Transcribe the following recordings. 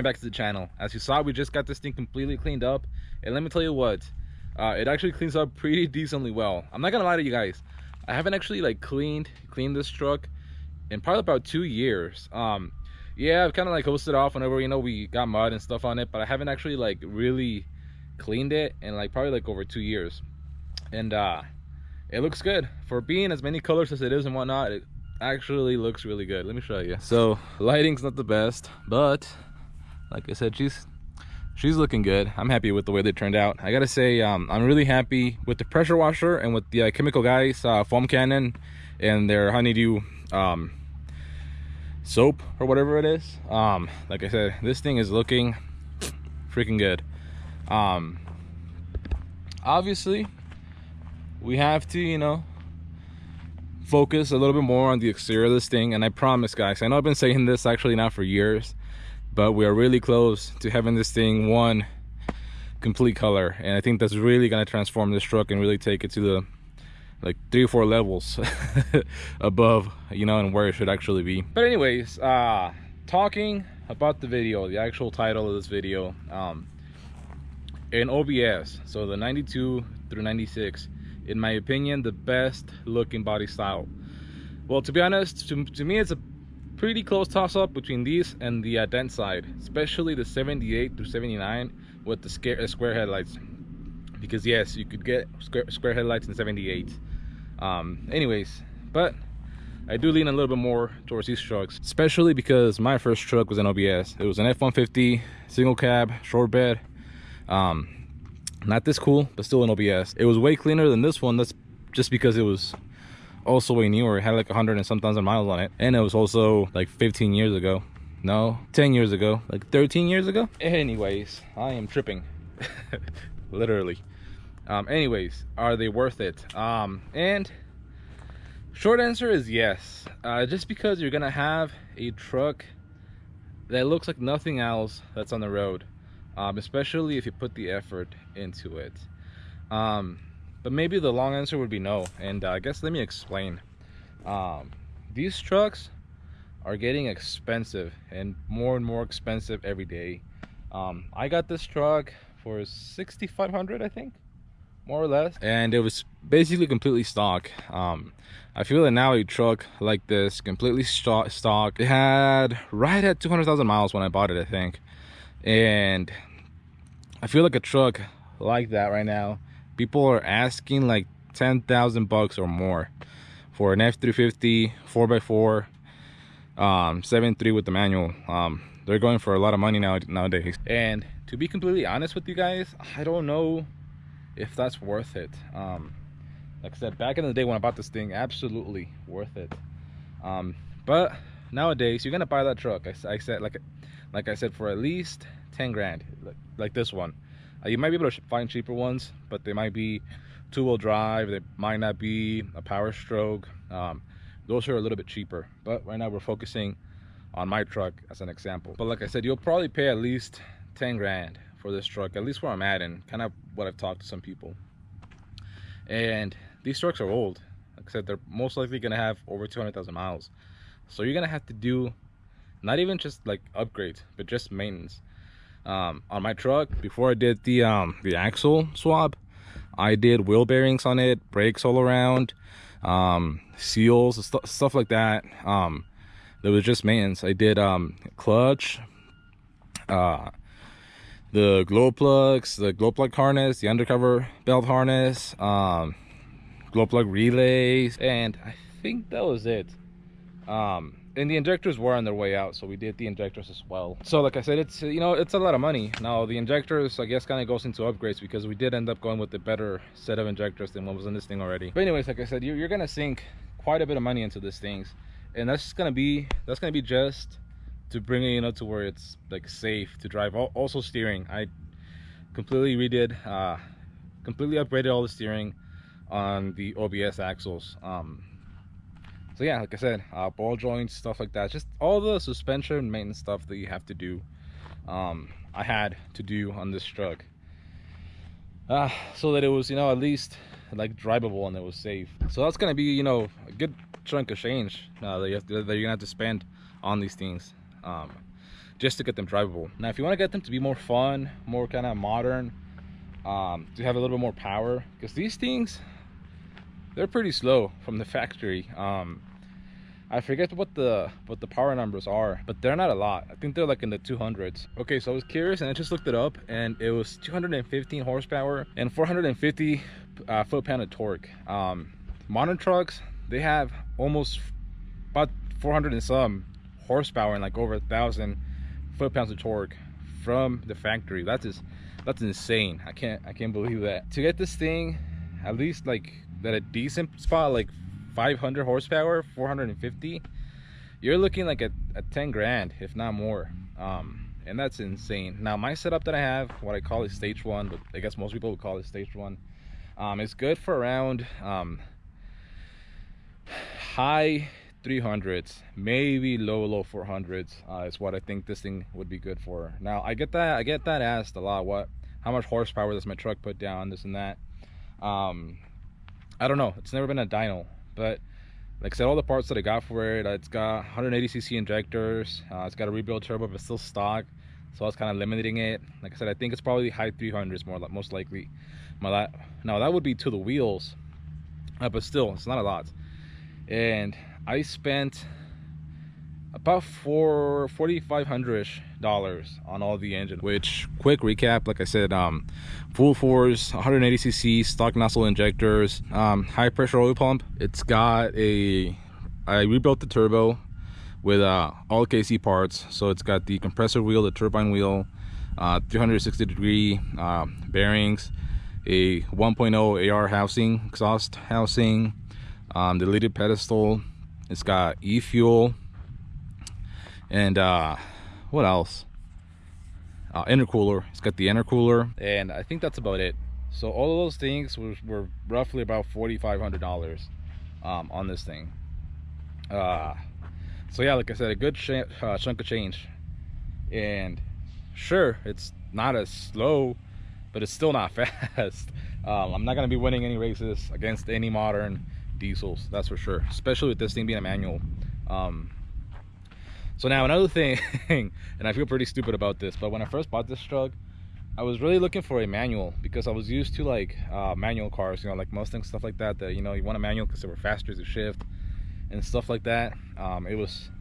back to the channel. As you saw, we just got this thing completely cleaned up, and let me tell you what, it actually cleans up pretty decently well. I'm not gonna lie to you guys, I haven't actually like cleaned this truck in probably about 2 years. Yeah, I've kind of like hosted off whenever, you know, we got mud and stuff on it, but I haven't actually like really cleaned it in like probably like over 2 years. And it looks good for being as many colors as it is and whatnot. It actually looks really good. Let me show you. So lighting's not the best, but like I said, she's looking good. I'm happy with the way they turned out. I gotta say, I'm really happy with the pressure washer and with the Chemical Guys foam cannon and their honeydew soap or whatever it is. Like I said, this thing is looking freaking good. Obviously we have to, you know, focus a little bit more on the exterior of this thing, and I promise guys, I know I've been saying this actually now for years, but we are really close to having this thing one complete color, and I think that's really going to transform this truck and really take it to the like 3 or 4 levels above, you know, and where it should actually be. But anyways, talking about the video, the actual title of this video, An OBS, so the 92 through 96, in my opinion, the best looking body style. Well, to be honest, to me it's a pretty close toss-up between these and the dent side, especially the 78 through 79 with the square headlights, because yes, you could get square headlights in 78. Anyways, but I do lean a little bit more towards these trucks, especially because my first truck was an OBS. It was an F-150 single cab short bed, not this cool, but still an OBS. It was way cleaner than this one. That's just because it was also way newer. It had like 100 and some thousand miles on it, and it was also like 15 years ago. No, 10 years ago, like 13 years ago. Anyways, I am tripping. Literally. Anyways, are they worth it? And short answer is yes. Just because you're gonna have a truck that looks like nothing else that's on the road, especially if you put the effort into it. But maybe the long answer would be no, and I guess let me explain. These trucks are getting expensive and more expensive every day. I got this truck for $6,500, I think, more or less, and it was basically completely stock. I feel that now a truck like this, completely stock, it had right at 200,000 miles when I bought it, I think, and I feel like a truck like that right now, people are asking like 10,000 bucks or more for an F350 4x4 7.3 with the manual. They're going for a lot of money nowadays, and to be completely honest with you guys, I don't know if that's worth it. Like I said, back in the day when I bought this thing, absolutely worth it. But nowadays you're gonna buy that truck, I said, like I said, for at least 10 grand, like this one. You might be able to find cheaper ones, but they might be 2-wheel drive, they might not be a POWERSTROKE. Those are a little bit cheaper, but right now we're focusing on my truck as an example. But like I said, you'll probably pay at least 10 grand for this truck, at least where I'm at, and kind of what I've talked to some people. And these trucks are old. Like I said, they're most likely gonna have over 200,000 miles, so you're gonna have to do not even just like upgrades, but just maintenance. On my truck, before I did the axle swap, I did wheel bearings on it, brakes all around, seals, stuff like that. There was just maintenance. I did clutch, the glow plugs, the glow plug harness, the undercover belt harness, glow plug relays, and I think that was it. And the injectors were on their way out, so we did the injectors as well. So like I said, it's, you know, it's a lot of money. Now the injectors, I guess, kind of goes into upgrades, because we did end up going with a better set of injectors than what was in this thing already. But anyways, like I said, you're gonna sink quite a bit of money into these things, and that's gonna be just to bring it, you know, to where it's like safe to drive. Also steering, I completely redid, completely upgraded all the steering on the OBS axles. So yeah, like I said, ball joints, stuff like that, just all the suspension maintenance stuff that you have to do, I had to do on this truck, so that it was, you know, at least like drivable and it was safe. So that's gonna be, you know, a good chunk of change that you're gonna have to spend on these things. just to get them drivable. Now if you want to get them to be more fun, more kind of modern, to have a little bit more power, because these things, they're pretty slow from the factory. I forget what the power numbers are, but they're not a lot. I think they're like in the 200s. Okay, so I was curious and I just looked it up, and it was 215 horsepower and 450 foot-pound of torque. Modern trucks, they have almost about 400 and some horsepower and like over 1,000 foot-pounds of torque from the factory. That's insane. I can't believe that. To get this thing at least like at a decent spot, like 500 horsepower, 450, you're looking like at 10 grand, if not more. And that's insane. Now my setup that I have, what I call is stage 1, but I guess most people would call it stage 1, it's good for around high 300s, maybe low 400s, is what I think this thing would be good for. Now I get that asked a lot, how much horsepower does my truck put down, this and that. I don't know, it's never been a dyno, but like I said, all the parts that I got for it, it's got 180cc injectors, it's got a rebuild turbo, but still stock, so I was kind of limiting it. Like I said, I think it's probably high 300s most likely. Now that would be to the wheels, but still, it's not a lot. And I spent about $4,500-ish on all the engine, which, quick recap, like I said, full force, 180cc, stock nozzle injectors, high pressure oil pump. It's got I rebuilt the turbo with all KC parts, so it's got the compressor wheel, the turbine wheel, 360-degree bearings, a 1.0 AR housing, exhaust housing, deleted pedestal. It's got e-fuel, and what else? Intercooler. It's got the intercooler, and I think that's about it. So all of those things were roughly about $4,500 on this thing. So yeah, like I said, a good chunk of change. And sure, it's not as slow, but it's still not fast. I'm not gonna be winning any races against any modern diesels, that's for sure, especially with this thing being a manual. So now another thing, and I feel pretty stupid about this, but when I first bought this truck, I was really looking for a manual, because I was used to like manual cars, you know, like Mustangs, stuff like that, you know, you want a manual because they were faster to shift and stuff like that. It was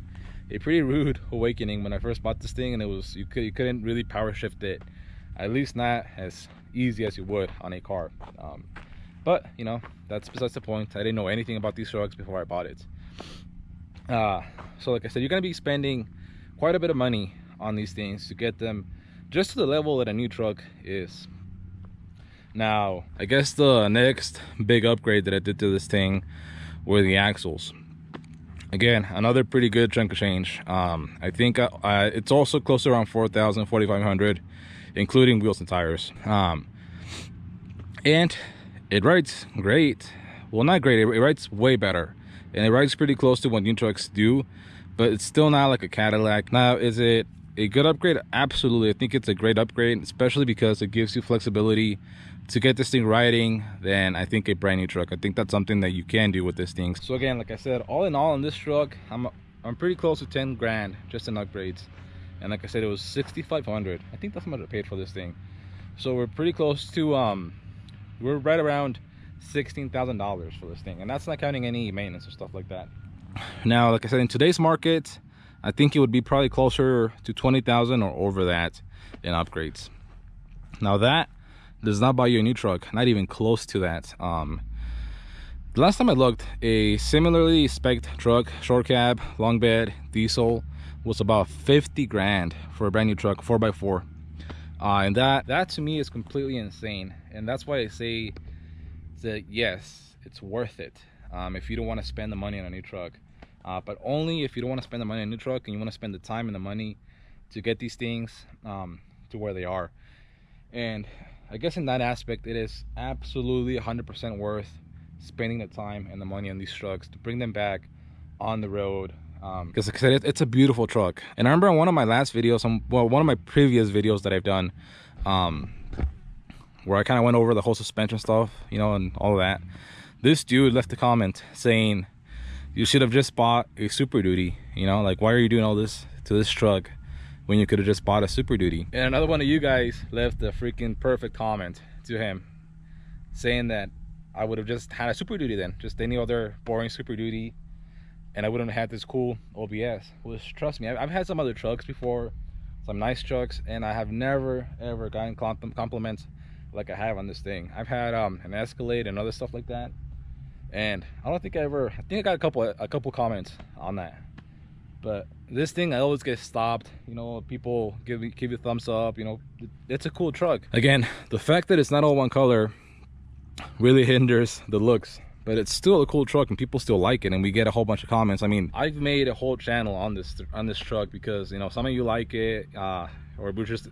a pretty rude awakening when I first bought this thing, and it was, you couldn't really power shift it, at least not as easy as you would on a car. But you know, that's besides the point. I didn't know anything about these trucks before I bought it. So like I said, you're gonna be spending quite a bit of money on these things to get them just to the level that a new truck is. Now I guess the next big upgrade that I did to this thing were the axles. Again, another pretty good chunk of change. I think it's also close to around 4,000, 4,500, including wheels and tires. And it rides great. Well, not great, it rides way better, and it rides pretty close to what new trucks do, but it's still not like a Cadillac. Now, is it a good upgrade? Absolutely. I think it's a great upgrade, especially because it gives you flexibility to get this thing riding than I think a brand new truck. I think that's something that you can do with this thing. So again, like I said, all in all, in this truck, I'm pretty close to 10 grand just in upgrades. And like I said, it was 6,500. I think that's how much I paid for this thing. So we're pretty close to we're right around $16,000 for this thing, and that's not counting any maintenance or stuff like that. Now, like I said, in today's market, I think it would be probably closer to 20,000 or over that in upgrades. Now that does not buy you a new truck, not even close to that. The last time I looked, a similarly spec'd truck, short cab, long bed, diesel, was about 50 grand for a brand new truck, 4x4. And that to me is completely insane, and that's why I say that yes, it's worth it if you don't want to spend the money on a new truck, but only if you don't want to spend the money on a new truck and you want to spend the time and the money to get these things to where they are. And I guess in that aspect, it is absolutely 100% worth spending the time and the money on these trucks to bring them back on the road. Because like I said, it's a beautiful truck. And I remember in one of my last videos, well, one of my previous videos that I've done, where I kind of went over the whole suspension stuff, you know, and all of that, this dude left a comment saying, you should have just bought a Super Duty, you know, like, why are you doing all this to this truck? when you could have just bought a Super Duty. And another one of you guys left a freaking perfect comment to him saying that I would have just had a Super Duty then, just any other boring Super Duty, and I wouldn't have had this cool OBS. Which, trust me, I've had some other trucks before, some nice trucks, and I have never ever gotten compliments like I have on this thing. I've had an Escalade and other stuff like that, and I don't think I think I got a couple comments on that. But this thing, I always get stopped, you know, people give you thumbs up, you know, it's a cool truck. Again, the fact that it's not all one color really hinders the looks, but it's still a cool truck and people still like it, and we get a whole bunch of comments. I mean, I've made a whole channel on this truck because, you know, some of you like it, or we just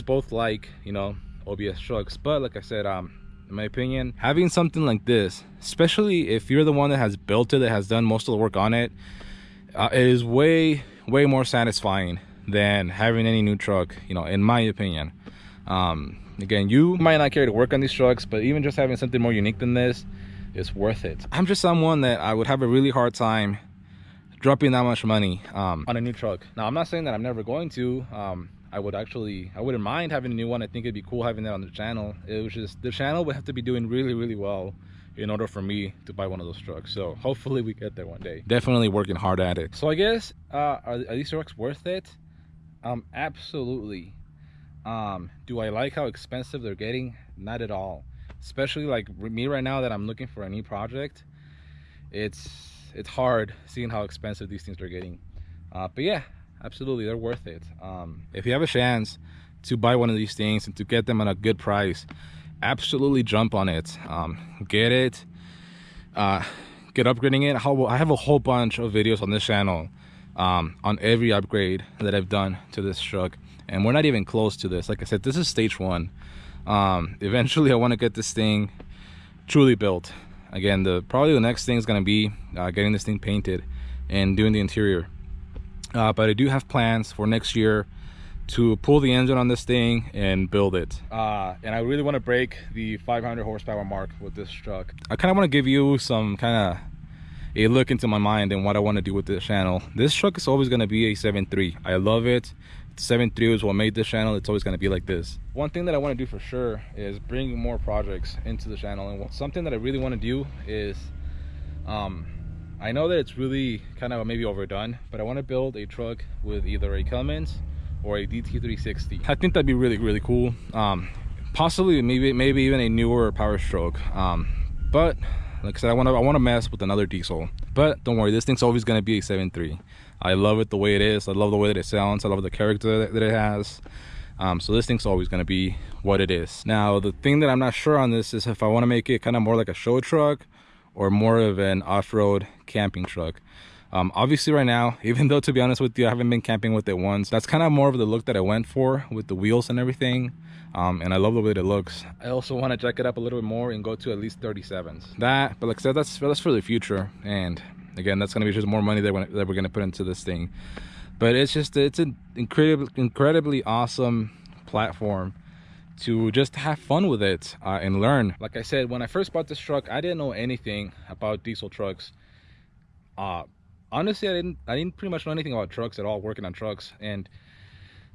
both like, you know, OBS trucks. But like I said, in my opinion, having something like this, especially if you're the one that has built it, that has done most of the work on it, it is way more satisfying than having any new truck, you know, in my opinion. Again, you might not care to work on these trucks, but even just having something more unique than this is worth it. I'm just someone that I would have a really hard time dropping that much money on a new truck. Now, I'm not saying that I'm never going to. I wouldn't mind having a new one. I think it'd be cool having that on the channel. It was just, the channel would have to be doing really well in order for me to buy one of those trucks. So hopefully we get there one day. Definitely working hard at it. So I guess, are these trucks worth it? Absolutely. Do I like how expensive they're getting? Not at all. Especially like me right now that I'm looking for a new project. It's hard seeing how expensive these things are getting. But yeah, absolutely, they're worth it. If you have a chance to buy one of these things and to get them at a good price, absolutely jump on it. Get it, get upgrading it. I have a whole bunch of videos on this channel on every upgrade that I've done to this truck, and we're not even close to this. Like I said, this is stage one. Eventually I want to get this thing truly built. Again, probably the next thing is going to be getting this thing painted and doing the interior. But I do have plans for next year to pull the engine on this thing and build it. And I really want to break the 500 horsepower mark with this truck. I kind of want to give you some kind of a look into my mind and what I want to do with this channel. This truck is always going to be a 7.3. I love it. 7.3 is what made this channel. It's always going to be like this. One thing that I want to do for sure is bring more projects into the channel, and something that I really want to do is I know that it's really kind of maybe overdone, but I want to build a truck with either a Cummins or a DT360. I think that'd be really cool. Possibly maybe even a newer POWERSTROKE. But like I said, I want to mess with another diesel. But don't worry, this thing's always going to be a 7.3. I love it the way it is. I love the way that it sounds. I love the character that it has. So this thing's always going to be what it is. Now, the thing that I'm not sure on this is if I want to make it kind of more like a show truck or more of an off-road camping truck. Obviously right now, even though to be honest with you, I haven't been camping with it once, that's kind of more of the look that I went for with the wheels and everything. And I love the way that it looks. I also want to jack it up a little bit more and go to at least 37s. But like I said, that's for the future. And again, that's going to be just more money that we're going to put into this thing. But it's an incredibly awesome platform to just have fun with it and learn. Like I said, when I first bought this truck, I didn't know anything about diesel trucks. Honestly, I didn't pretty much know anything about trucks at all, working on trucks. And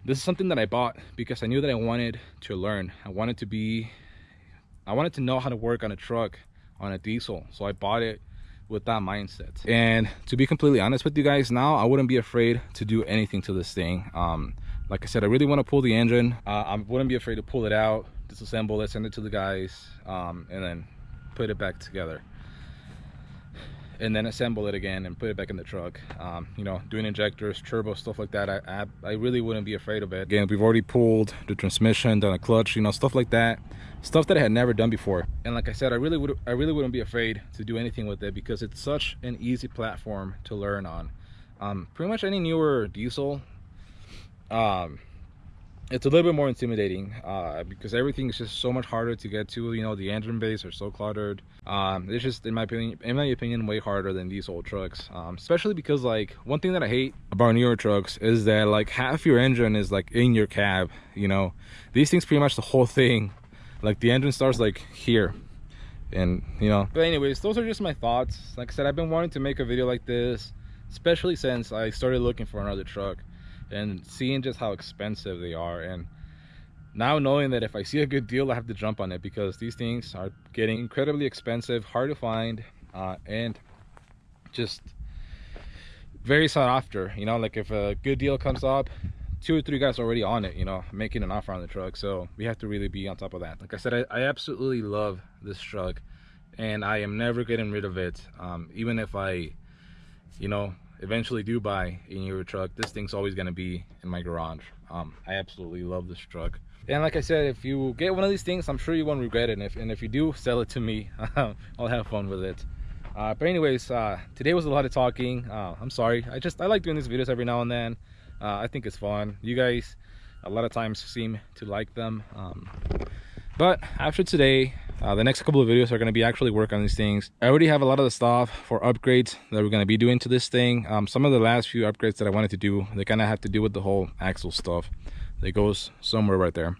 this is something that I bought because I knew that I wanted to learn. I wanted to know how to work on a truck, on a diesel. So I bought it with that mindset. And to be completely honest with you guys, now I wouldn't be afraid to do anything to this thing. Like I said, I really want to pull the engine. I wouldn't be afraid to pull it out, disassemble it, send it to the guys, and then put it back together. And then assemble it again and put it back in the truck. You know, doing injectors, turbo, stuff like that. I really wouldn't be afraid of it. Again, we've already pulled the transmission, done a clutch, you know, stuff like that. Stuff that I had never done before. And like I said, I really wouldn't be afraid to do anything with it because it's such an easy platform to learn on. Pretty much any newer diesel, it's a little bit more intimidating because everything is just so much harder to get to. You know, the engine bays are so cluttered. It's just, in my opinion, way harder than these old trucks. Especially because, like, one thing that I hate about newer trucks is that like half your engine is like in your cab. You know, these things pretty much the whole thing. Like the engine starts like here, and you know. But anyways, those are just my thoughts. Like I said, I've been wanting to make a video like this, especially since I started looking for another truck. and seeing just how expensive they are, and now knowing that if I see a good deal I have to jump on it, because these things are getting incredibly expensive, hard to find, and just very sought after. You know, like if a good deal comes up, 2 or 3 guys already on it, you know, making an offer on the truck. So we have to really be on top of that. Like I said, I absolutely love this truck, and I am never getting rid of it. Even if I, you know, eventually do buy a newer truck, this thing's always going to be in my garage. I absolutely love this truck. And like I said, if you get one of these things, I'm sure you won't regret it. And if you do, sell it to me. I'll have fun with it. But anyways, today was a lot of talking. I'm sorry. I like doing these videos every now and then. I think it's fun. You guys a lot of times seem to like them. But after today, the next couple of videos are going to be actually work on these things. I already have a lot of the stuff for upgrades that we're going to be doing to this thing. Some of the last few upgrades that I wanted to do, they kind of have to do with the whole axle stuff that goes somewhere right there.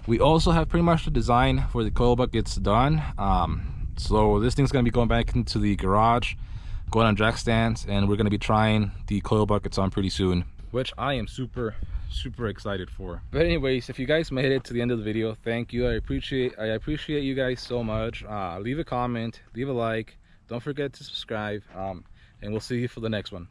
We also have pretty much the design for the coil buckets done. So this thing's going to be going back into the garage, going on jack stands, and we're going to be trying the coil buckets on pretty soon, which I am super excited for. But anyways, if you guys made it to the end of the video, thank you. I appreciate you guys so much. Leave a comment, leave a like, don't forget to subscribe, and we'll see you for the next one.